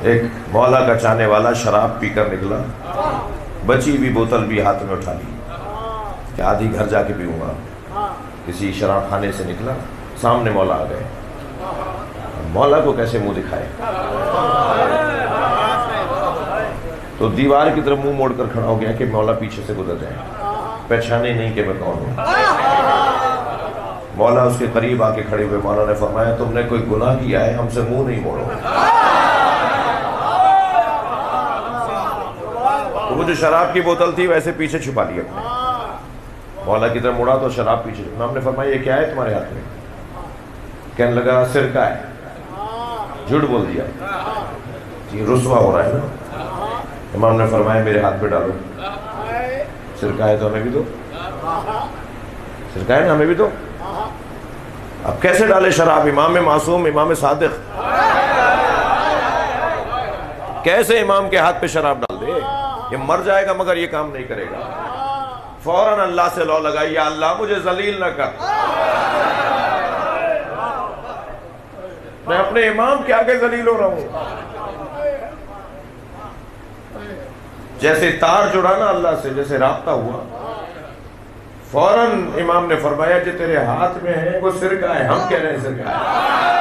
ایک مولا کا چاہنے والا شراب پی کر نکلا، بچی بھی بوتل بھی ہاتھ میں اٹھا لی کہ آدھی گھر جا کے پیوں گا۔ کسی شراب خانے سے نکلا، سامنے مولا آ گئے، مولا کو کیسے منہ دکھائے، تو دیوار کی طرف منہ موڑ کر کھڑا ہو گیا کہ مولا پیچھے سے گزر جائیں، پہچانے نہیں کہ میں کون ہوں۔ مولا اس کے قریب آ کے کھڑے ہوئے، مولا نے فرمایا تم نے کوئی گناہ کیا ہے، ہم سے منہ نہیں موڑو۔ وہ جو شراب کی بوتل تھی ویسے پیچھے چھپا لی اپنے، مولا کی طرف مڑا تو شراب پیچھے۔ امام نے فرمایا یہ کیا ہے تمہارے ہاتھ میں؟ کہنے لگا سرکہ ہے۔ جھوٹ بول دیا، یہ رسوا ہو رہا ہے نا۔ امام نے فرمایا میرے ہاتھ پہ ڈالو، سرکہ ہے تو ہمیں بھی دو، سرکہ ہے نا ہمیں بھی دو۔ اب کیسے ڈالے شراب؟ امام معصوم، امام صادق، کیسے امام کے ہاتھ پہ شراب ڈال دے؟ یہ مر جائے گا مگر یہ کام نہیں کرے گا۔ فوراً اللہ سے لو لگائی، یا اللہ مجھے ذلیل نہ کر، میں اپنے امام کے آگے ذلیل ہو رہا ہوں۔ جیسے تار جڑا نا اللہ سے، جیسے رابطہ ہوا، فوراً امام نے فرمایا جو تیرے ہاتھ میں ہے وہ سرکہ ہے، ہم کہہ رہے ہیں سرکہ ہے۔